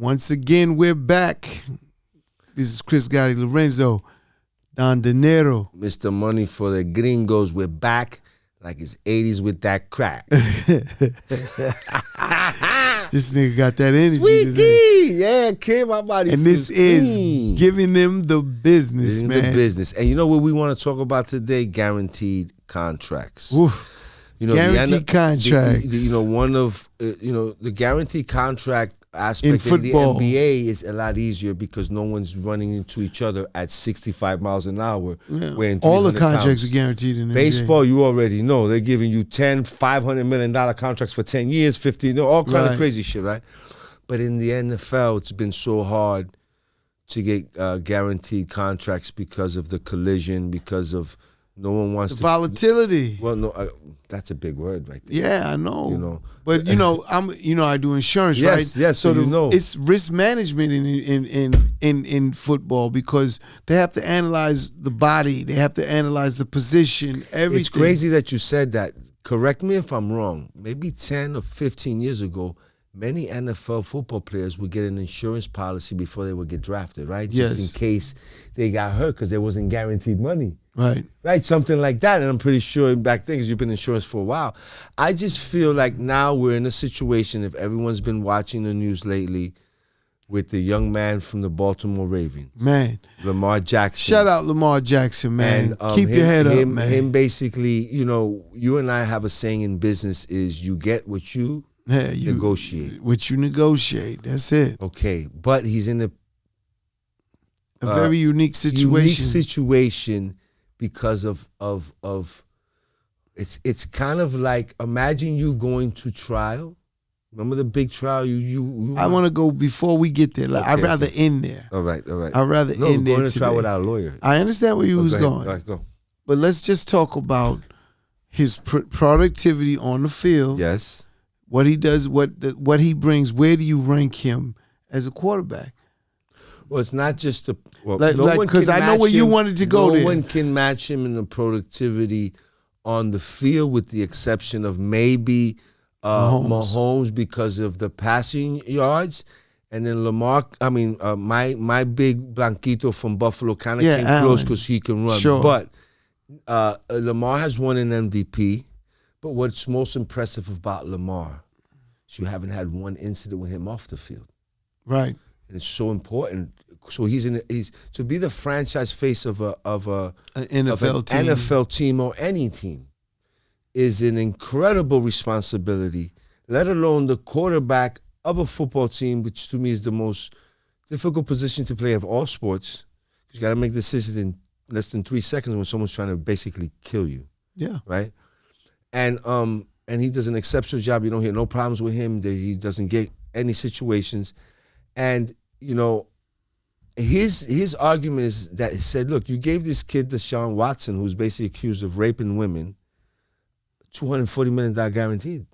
Once again, we're back. This is Chris Gotti Lorenzo, Don De Niro. Mr. Money for the Gringos. We're back like it's 80s with that crack. This nigga got that energy Sweet today. key. Yeah, kid, my body And feels this is clean. giving them the business, Giving man. the business. And you know what we want to talk about today? Guaranteed contracts. Oof. You know, Guaranteed contracts. One of the guaranteed contract aspect In football. the NBA is a lot easier because no one's running into each other at 65 miles an hour. Yeah. Weighing All the 300 contracts pounds. are guaranteed in the Baseball, you already know. They're giving you 10, $500 million contracts for 10 years, 15, all kind of crazy shit, right? But in the NFL, it's been so hard to get guaranteed contracts because of the collision, because of no one wants the to. volatility. Well, no, that's a big word right there. Yeah, I know. You know. But I do insurance, Yes, right? yes, so you know. It's risk management in football because they have to analyze the body, they have to analyze the position, everything. It's crazy that you said that. Correct me if I'm wrong. Maybe 10 or 15 years ago, many NFL football players would get an insurance policy before they would get drafted, right? Yes. Just in case they got hurt because there wasn't guaranteed money. Right. Right, something like that. And I'm pretty sure back then, because you've been in insurance for a while, I just feel like now we're in a situation, if everyone's been watching the news lately, with the young man from the Baltimore Ravens. Man. Lamar Jackson. Shout out Lamar Jackson, man. And, Keep your head up, man. Him basically, you and I have a saying in business is you get what you negotiate. What you negotiate. That's it. Okay, but he's in a very unique situation. Unique situation because of it's kind of like, imagine you going to trial. Remember the big trial? You I want to go before we get there. I'd rather end there. All right. I'd rather end there going to today. trial without a lawyer. I understand where you was going. All right, go. But let's just talk about his productivity on the field. Yes. What he does, what he brings. Where do you rank him as a quarterback? Well, it's not just because I know where you wanted to go. No there. one can match him in the productivity on the field, with the exception of maybe Mahomes because of the passing yards, and then Lamar. I mean, my big Blanquito from Buffalo kind of came close because he can run. Sure. But Lamar has won an MVP. But what's most impressive about Lamar is you haven't had one incident with him off the field. Right. And it's so important. So he's to be the franchise face of an NFL team or any team is an incredible responsibility, let alone the quarterback of a football team, which to me is the most difficult position to play of all sports. You got to make decisions in less than 3 seconds when someone's trying to basically kill you. Yeah. Right? And he does an exceptional job. You don't hear no problems with him. He doesn't get any situations. And, his argument is that he said, look, you gave this kid, Deshaun Watson, who's basically accused of raping women, $240 million guaranteed.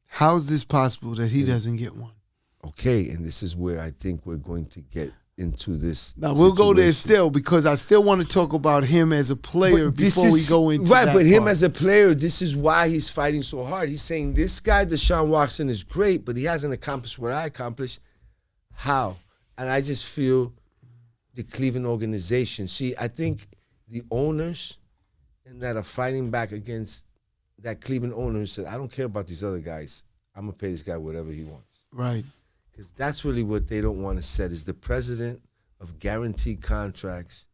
How is this possible that he doesn't get one? Okay, and this is where I think we're going to get into this. Now, we'll go there still, because I still want to talk about him as a player before we go into that but him part. as a player, this is why he's fighting so hard. He's saying this guy, Deshaun Watson, is great, but he hasn't accomplished what I accomplished. How? And I just feel the Cleveland organization. See, I think the owners and that are fighting back against that Cleveland owner said, I don't care about these other guys. I'm going to pay this guy whatever he wants. Right. Because that's really what they don't want to set, is the president of guaranteed contracts,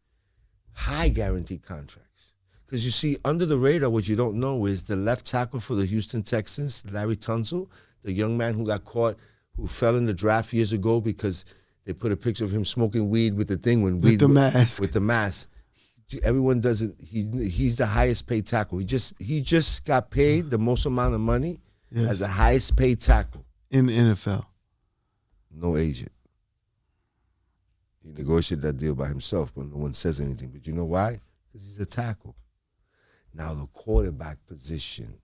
high guaranteed contracts. Because you see, under the radar, what you don't know is the left tackle for the Houston Texans, Larry Tunsil, the young man who got caught, who fell in the draft years ago because they put a picture of him smoking weed with the thing with the mask. With the mask. Everyone doesn't. He's the highest paid tackle. He just got paid the most amount of money as the highest paid tackle in the NFL. No agent. He negotiated that deal by himself, but no one says anything. But you know why? Because he's a tackle. Now the quarterback position.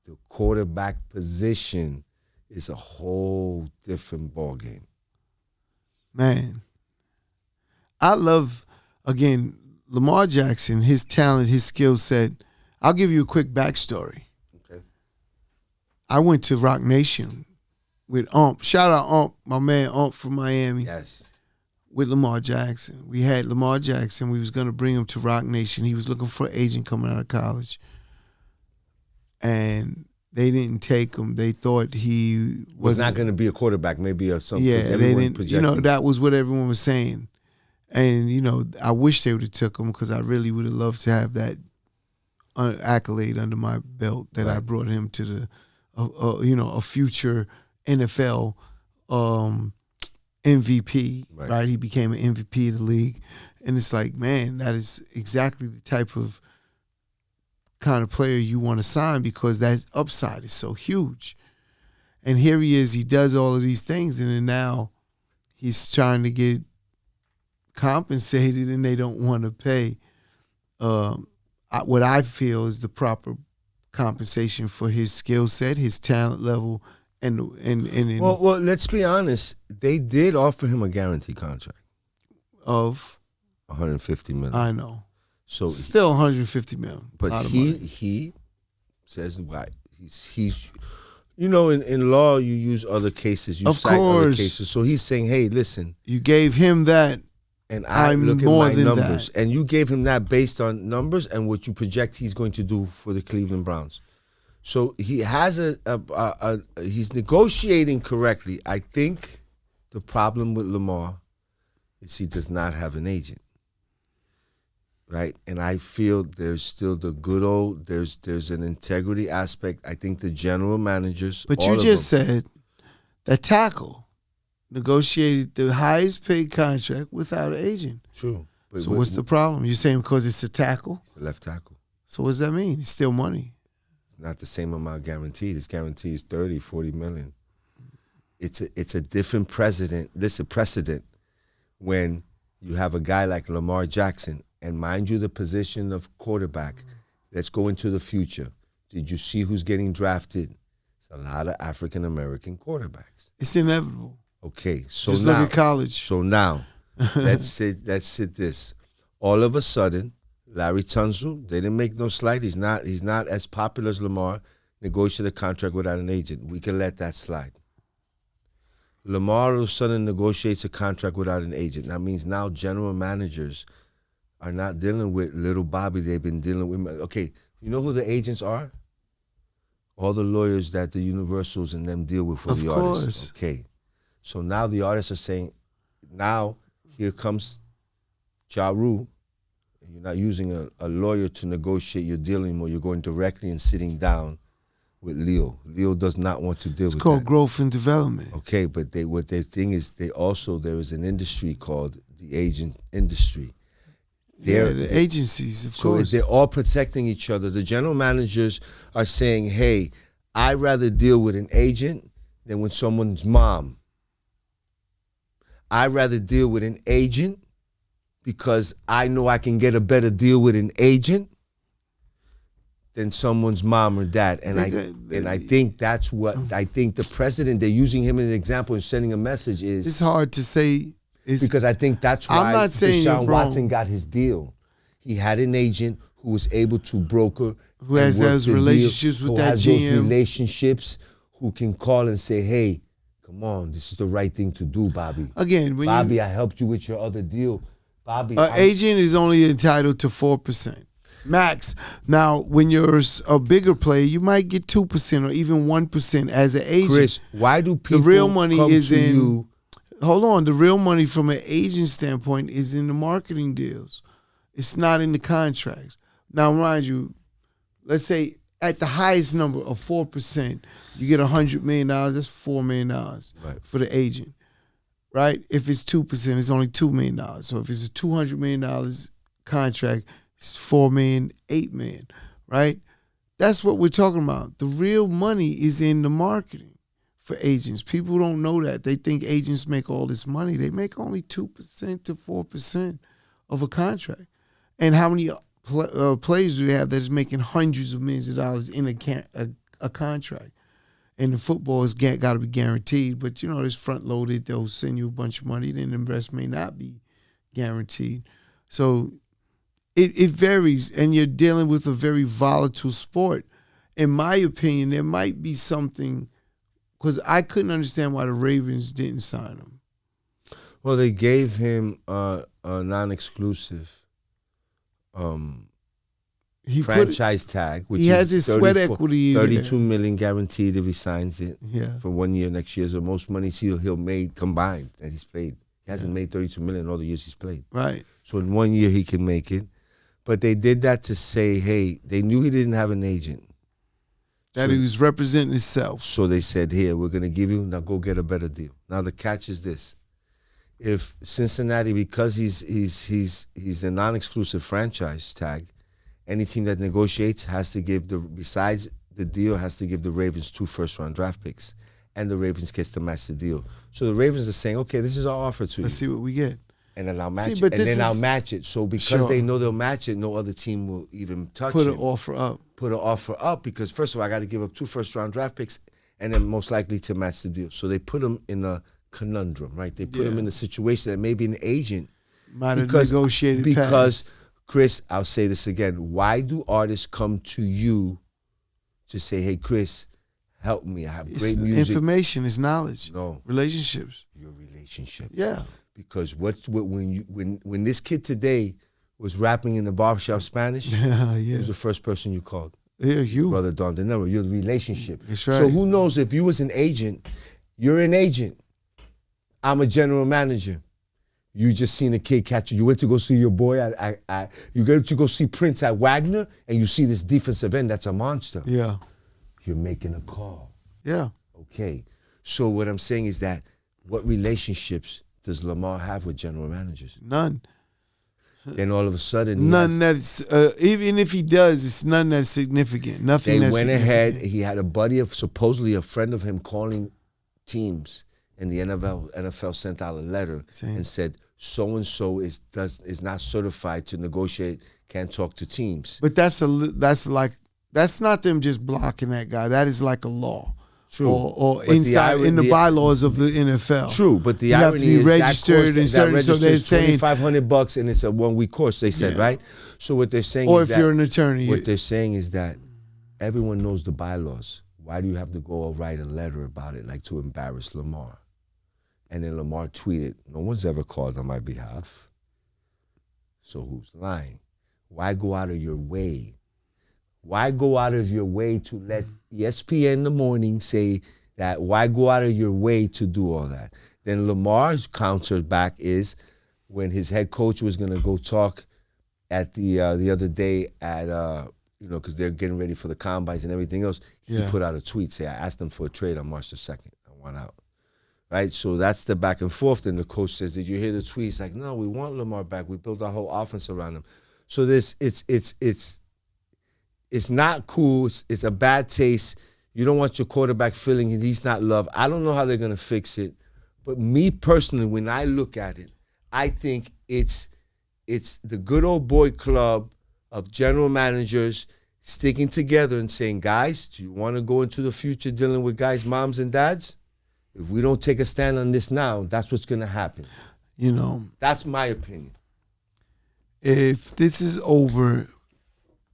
The quarterback position is a whole different ballgame. Man, I love, again, Lamar Jackson, his talent, his skill set. I'll give you a quick backstory. Okay. I went to Rock Nation with Ump. Shout out Ump, my man Ump from Miami. Yes. With Lamar Jackson. We had Lamar Jackson. We was going to bring him to Rock Nation. He was looking for an agent coming out of college. And they didn't take him. They thought he was not going to be a quarterback, maybe or something. Yeah, they didn't. You know, that was what everyone was saying. And, you know, I wish they would have took him because I really would have loved to have that accolade under my belt that I brought him to the, a future NFL MVP, right? He became an MVP of the league. And it's like, man, that is exactly the type of kind of player you want to sign because that upside is so huge. And here he is, he does all of these things, and then now he's trying to get compensated and they don't want to pay what I feel is the proper compensation for his skill set, his talent level, and well, let's be honest. They did offer him a guarantee contract of $150 million. I know. So still $150 million. But he says why he's in law you use other cases, you cite other cases. So he's saying, hey, listen, you gave him that, and I look at my numbers, and you gave him that based on numbers and what you project he's going to do for the Cleveland Browns. So he has he's negotiating correctly. I think the problem with Lamar is he does not have an agent, right? And I feel there's still the good old, there's an integrity aspect. I think the general managers. But you just said that tackle negotiated the highest paid contract without an agent. True. But so what's the problem? You're saying because it's a tackle? It's a left tackle. So what does that mean? It's still money. Not the same amount guaranteed. His guarantee is $30-40 million. It's a different precedent when you have a guy like Lamar Jackson, and mind you, the position of quarterback. Let's go into the future. Did you see who's getting drafted? It's a lot of African American quarterbacks. It's inevitable. Okay, so just now look at college. So now, let's say this. All of a sudden, Larry Tunsil, they didn't make no slide. He's not as popular as Lamar. Negotiated a contract without an agent. We can let that slide. Lamar all of a sudden negotiates a contract without an agent. That means now general managers are not dealing with little Bobby. They've been dealing with. Okay, you know who the agents are? All the lawyers that the Universals and them deal with for the artists. Okay, so now the artists are saying, now here comes Ja Rule. You're not using a lawyer to negotiate your deal anymore. You're going directly and sitting down with Leo. Leo does not want to deal with that. It's called growth and development. Okay, but what their thing is, there is an industry called the agent industry. The agencies, of course. So they're all protecting each other. The general managers are saying, hey, I'd rather deal with an agent than with someone's mom. I'd rather deal with an agent because I know I can get a better deal with an agent than someone's mom or dad. And I think that's what I think the president, they're using him as an example and sending a message is. It's hard to say. Because I think that's why Deshaun Watson got his deal. He had an agent who was able to broker. Who has those relationships with that GM. Who has those relationships, who can call and say, hey, come on, this is the right thing to do, Bobby. Again, Bobby, I helped you with your other deal. Bobby, agent is only entitled to 4%. Max. Now, when you're a bigger player, you might get 2% or even 1% as an agent. Chris, why do people the real money come is to in, you? Hold on. The real money from an agent standpoint is in the marketing deals. It's not in the contracts. Now, mind you, let's say at the highest number of 4%, you get $100 million. That's $4 million for the agent, right? If it's 2%, it's only $2 million. So if it's a $200 million contract, it's $4 million, $8 million, right? That's what we're talking about. The real money is in the marketing for agents. People don't know that. They think agents make all this money. They make only 2% to 4% of a contract. And how many players do they have that's making hundreds of millions of dollars in a contract? And the football has got to be guaranteed. But, it's front-loaded. They'll send you a bunch of money. Then the invest may not be guaranteed. So it varies, and you're dealing with a very volatile sport. In my opinion, there might be something Because I couldn't understand why the Ravens didn't sign him. Well, they gave him a non-exclusive franchise tag, which he has is his sweat equity. $32 million guaranteed if he signs it. Yeah. For 1 year next year. So most money he'll made combined that he's played. He hasn't made $32 million all the years he's played. Right. So in 1 year he can make it. But they did that to say, hey, they knew he didn't have an agent. That he was representing himself. So they said, here, we're going to give you, now go get a better deal. Now the catch is this. If Cincinnati, because he's a non-exclusive franchise tag, any team that negotiates has to give besides the deal, has to give the Ravens 2 first-round draft picks. And the Ravens gets to match the deal. So the Ravens are saying, okay, this is our offer to you. Let's see what we get. And then I'll match it. And then I'll match it. So because they know they'll match it, no other team will even touch it. Put an offer up. Because first of all, I got to give up 2 first-round draft picks and then most likely to match the deal. So they put them in a conundrum, right? They put them in a situation that maybe an agent might have negotiated because, Chris, I'll say this again. Why do artists come to you to say, hey, Chris, help me. I have great music. Information is knowledge. No. Relationships. Your relationship. Yeah. Because when this kid today was rapping in the barbershop Spanish, he was the first person you called. Yeah, you. Brother Don De Niro, your relationship. That's right. So who knows if you was an agent, you're an agent. I'm a general manager. You just seen a kid catch you. You went to go see your boy you went to go see Prince at Wagner, and you see this defensive end that's a monster. Yeah. You're making a call. Yeah. Okay. So what I'm saying is that what relationships does Lamar have with general managers? None. Then all of a sudden, none that's even if he does, it's none that's significant. Nothing. They went ahead. He had a buddy of supposedly a friend of him calling teams, and the NFL sent out a letter and said so and so is not certified to negotiate, can't talk to teams. But that's not them just blocking that guy. That is like a law. True. Or inside in the bylaws of the NFL. True, but the you irony have to be is registered and certain. So they're saying $2,500 and it's a 1 week course. They said right. So what they're saying or is if you're an attorney, what they're saying is that everyone knows the bylaws. Why do you have to go write a letter about it, like to embarrass Lamar? And then Lamar tweeted, "No one's ever called on my behalf. So who's lying? Why go out of your way? Why go out of your way to let ESPN in the morning say that? Why go out of your way to do all that?" Then Lamar's counter back is when his head coach was going to go talk at the other day at, because they're getting ready for the combines and everything else. He put out a tweet, say, I asked them for a trade on March the 2nd. I want out. Right? So that's the back and forth. Then the coach says, did you hear the tweet? He's like, no, we want Lamar back. We built our whole offense around him. So it's not cool. It's a bad taste. You don't want your quarterback feeling he's not loved. I don't know how they're going to fix it. But me personally, when I look at it, I think it's the good old boy club of general managers sticking together and saying, guys, do you want to go into the future dealing with guys' moms and dads? If we don't take a stand on this now, that's what's going to happen. That's my opinion. If this is over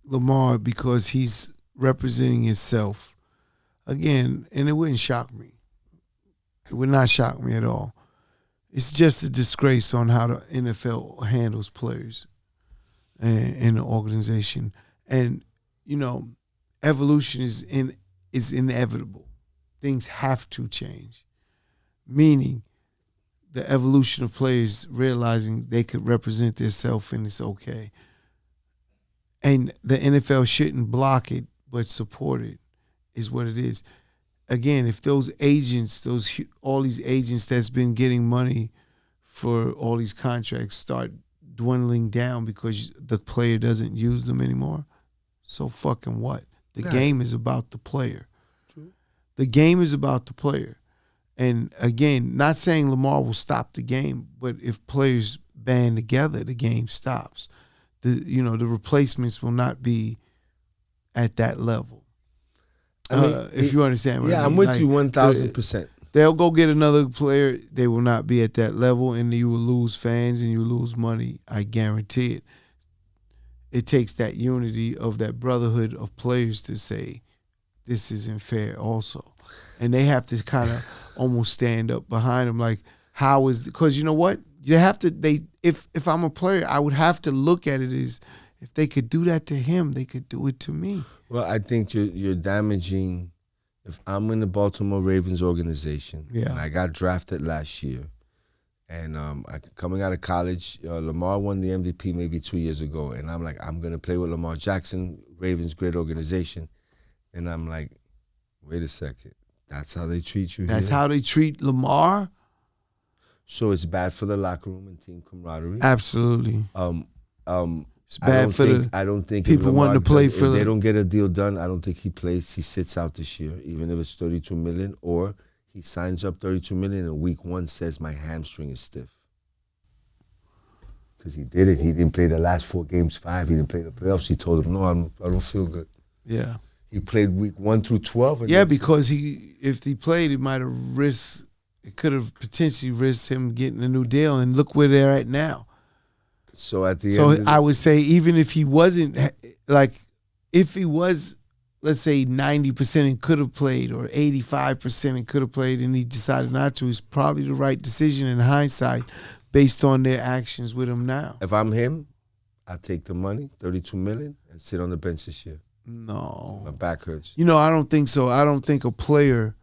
Lamar because he's representing himself, again, and it wouldn't shock me. It would not shock me at all. It's just a disgrace on how the NFL handles players and the organization. And, evolution is inevitable. Things have to change. Meaning the evolution of players realizing they could represent themselves and it's okay. And the NFL shouldn't block it, but support it is what it is. Again, if those agents, all these agents that's been getting money for all these contracts start dwindling down because the player doesn't use them anymore, so fucking what? The game is about the player. True. The game is about the player. And again, not saying Lamar will stop the game, but if players band together, the game stops. The replacements will not be at that level. I mean, if you understand what I mean. I'm with you 1,000%. They'll go get another player. They will not be at that level, and you will lose fans and you will lose money. I guarantee it. It takes that unity of that brotherhood of players to say this isn't fair also. and they have to kind of almost stand up behind him. Like, how is, because you know what? You have to, if I'm a player, I would have to look at it as, if they could do that to him, they could do it to me. Well, I think you're damaging. If I'm in the Baltimore Ravens organization, and I got drafted last year, and coming out of college, Lamar won the MVP maybe 2 years ago, and I'm like, I'm gonna play with Lamar Jackson, Ravens, great organization, and I'm like, wait a second, that's how they treat you. That's how they treat Lamar. So it's bad for the locker room and team camaraderie. Absolutely. It's bad I don't think people wanting to play for. If they don't get a deal done, I don't think he plays. He sits out this year, even if it's $32 million, or he signs up $32 million and week 1 says my hamstring is stiff. Because he did it. He didn't play the last 4 games, 5. He didn't play the playoffs. He told him, no, I don't feel good. Yeah. He played week 1 through 12. And because if he played, it might have risked. It could have potentially risked him getting a new deal, and look where they're at now. So at the end, I would say even if he wasn't, like, if he was, let's say 90% and could have played, or 85% and could have played, and he decided not to, it's probably the right decision in hindsight, based on their actions with him now. If I'm him, I'd take the money, $32 million, and sit on the bench this year. No, my back hurts. I don't think so. I don't think a player.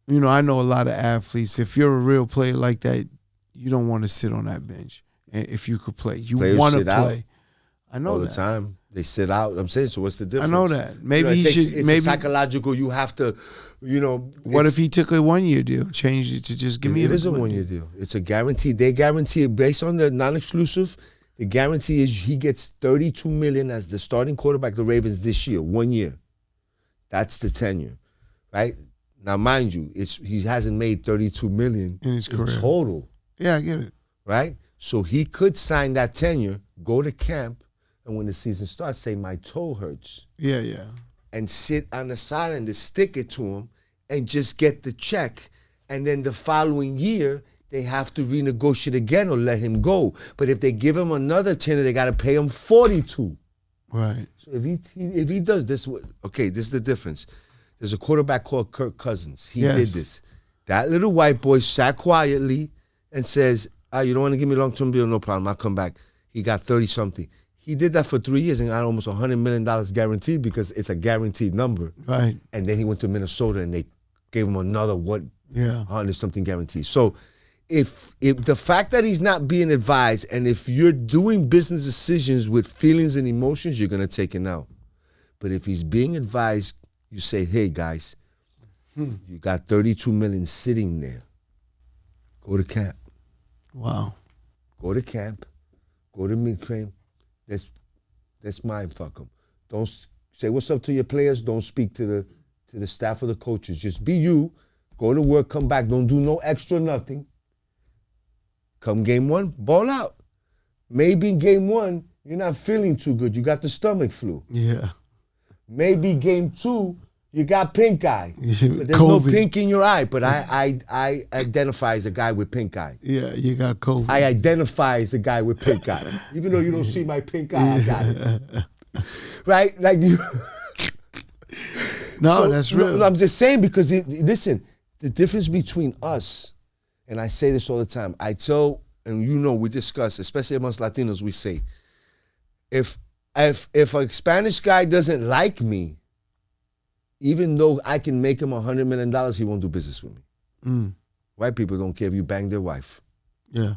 I know a lot of athletes. If you're a real player like that, you don't want to sit on that bench. If you could play, you want to play. I know all that. The time. They sit out. I'm saying, so what's the difference? I know that. Maybe he should. It's psychological. You have to, What if he took a 1-year deal, changed it to just give me? It is a 1-year deal. It's a guarantee. They guarantee it based on the non-exclusive. The guarantee is he gets $32 million as the starting quarterback of the Ravens this year, 1 year. That's the tenure, right? Now, mind you, he hasn't made $32 million in his career total. Yeah, I get it. Right? So he could sign that tenure, go to camp, and when the season starts, say, my toe hurts. Yeah. And sit on the sideline to stick it to him and just get the check. And then the following year, they have to renegotiate again or let him go. But if they give him another tenure, they got to pay him $42. Right. So if he does this, okay, this is the difference. There's a quarterback called Kirk Cousins. He did this. That little white boy sat quietly and says, you don't want to give me a long-term deal? No problem. I'll come back. He got 30-something. He did that for 3 years and got almost $100 million guaranteed because it's a guaranteed number. Right. And then he went to Minnesota and they gave him another 100-something guaranteed. So if the fact that he's not being advised, and if you're doing business decisions with feelings and emotions, you're going to take it now. But if he's being advised, you say, hey, guys, you got $32 million sitting there. Go to camp. Wow. Go to camp. Go to mid-cream. That's mine, fuck them. Don't say what's up to your players. Don't speak to the staff or the coaches. Just be you. Go to work, come back. Don't do no extra nothing. Come game 1, ball out. Maybe game 1, you're not feeling too good. You got the stomach flu. Yeah. Maybe game 2, you got pink eye. But there's no pink in your eye, but I identify as a guy with pink eye. Yeah, you got COVID. I identify as a guy with pink eye. Even though you don't see my pink eye, I got it. Right? Like you. No, that's real. No, I'm just saying because, listen, the difference between us, and I say this all the time, I tell, and we discuss, especially amongst Latinos, we say, if a Spanish guy doesn't like me, even though I can make him $100 million, he won't do business with me. White people don't care if you bang their wife. Yeah.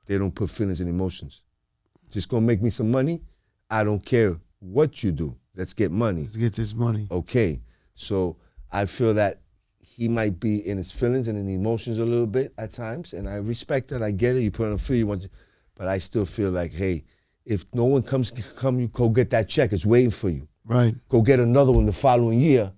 They don't put feelings and emotions. Just gonna make me some money. I don't care what you do. Let's get money. Let's get this money. Okay. So I feel that he might be in his feelings and in the emotions a little bit at times, and I respect that. I get it. You put on a feel, you want to, but I still feel like, hey, if no one come, you go get that check. It's waiting for you. Right. Go get another one the following year.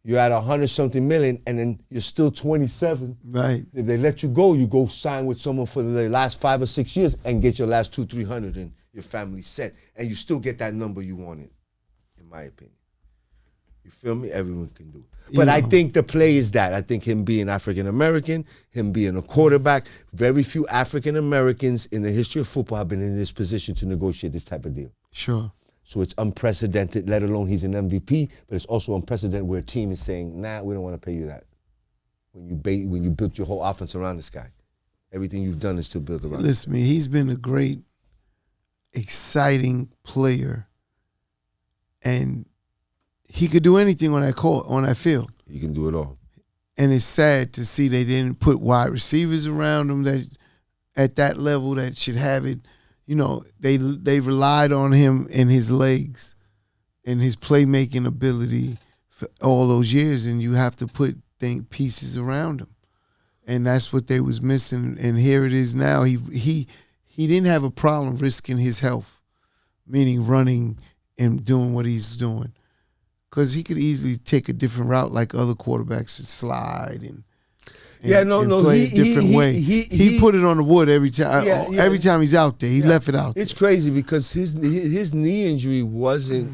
You're at 100-something million, and then you're still 27. Right. If they let you go sign with someone for the last 5 or 6 years and get your last 200-300, and your family's set, and you still get that number you wanted, in my opinion. You feel me? Everyone can do it. But I think the play is that. I think him being African-American, him being a quarterback, very few African-Americans in the history of football have been in this position to negotiate this type of deal. Sure. So it's unprecedented, let alone he's an MVP, but it's also unprecedented where a team is saying, nah, we don't want to pay you that. When you built your whole offense around this guy. Everything you've done is to build around. Listen, man, he's been a great, exciting player. And he could do anything on that court, on that field. He can do it all. And it's sad to see they didn't put wide receivers around him that at that level that should have it. You know, they relied on him and his legs and his playmaking ability for all those years, and you have to put pieces around him. And that's what they was missing. And here it is now. He didn't have a problem risking his health, meaning running and doing what he's doing. Because he could easily take a different route like other quarterbacks and slide and play a different way. He put it on the wood every time. Every time he's out there, he left it out there. It's crazy because his knee injury wasn't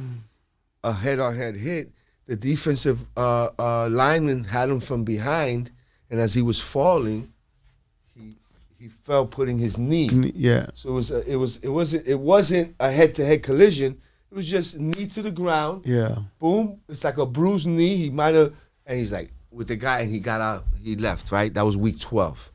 a head-on-head hit. The defensive lineman had him from behind, and as he was falling, he fell, putting his knee. Yeah. So it wasn't a head-to-head collision. It was just knee to the ground. Yeah. Boom. It's like a bruised knee. He might have, and he's like with the guy, and he got out. He left. Right. That was week 12,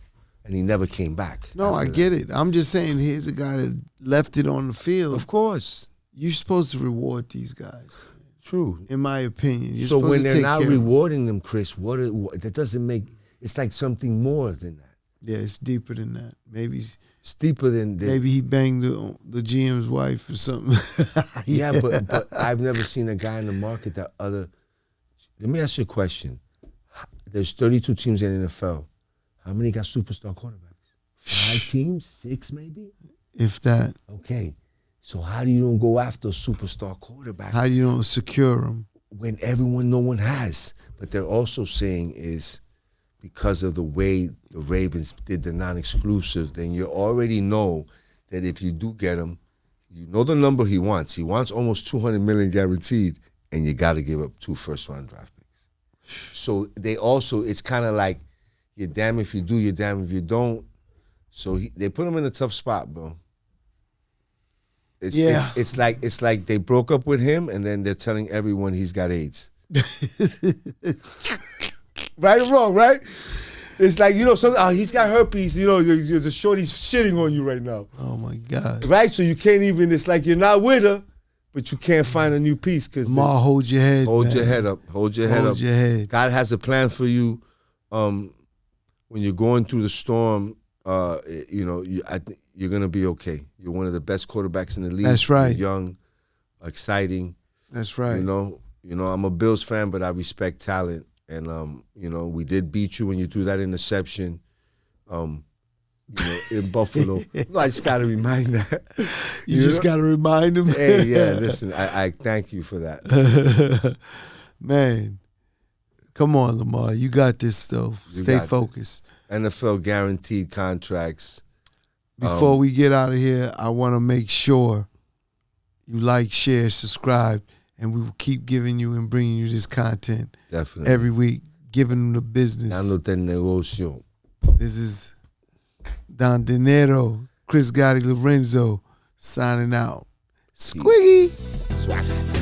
and he never came back. No, I get it. I'm just saying, here's a guy that left it on the field. Of course. You're supposed to reward these guys. True. In my opinion. You're so when they're not rewarding them, Chris, that doesn't make. It's like something more than that. Yeah, it's deeper than that. Maybe it's deeper than that. Maybe he banged the GM's wife or something. Yeah, but I've never seen a guy in the market that other. Let me ask you a question. There's 32 teams in the NFL. How many got superstar quarterbacks? 5 teams? 6 maybe? If that. Okay. So how do you don't go after a superstar quarterback? How do you don't secure them? When no one has. But they're also saying is because of the way the Ravens did the non-exclusive, then you already know that if you do get him, you know the number he wants. He wants almost $200 million guaranteed, and you got to give up 2 first-round draft picks. So they also, it's kind of like you're damn if you do, you're damn if you don't. So they put him in a tough spot, bro. It's like they broke up with him, and then they're telling everyone he's got AIDS. Right or wrong, right? It's like, he's got herpes, the shorty's shitting on you right now. Oh, my God. Right? So you can't even, it's like you're not with her, but you can't find a new piece. Ma, hold your head, Hold your head up. Hold your head up. Hold your head. God has a plan for you. When you're going through the storm, I think you're going to be okay. You're one of the best quarterbacks in the league. That's right. You're young, exciting. That's right. I'm a Bills fan, but I respect talent. And, we did beat you when you threw that interception, in Buffalo. I just got to remind that. You just got to remind him? Hey, yeah, listen, I thank you for that. Man, come on, Lamar. You got this, though. Stay focused. NFL guaranteed contracts. Before we get out of here, I want to make sure you like, share, subscribe, and we will keep giving you and bringing you this content. Definitely. Every week, giving them the business. Dándote el negocio. This is Don Dinero, Chris Gotti Lorenzo, signing out. Squiggy. Swag.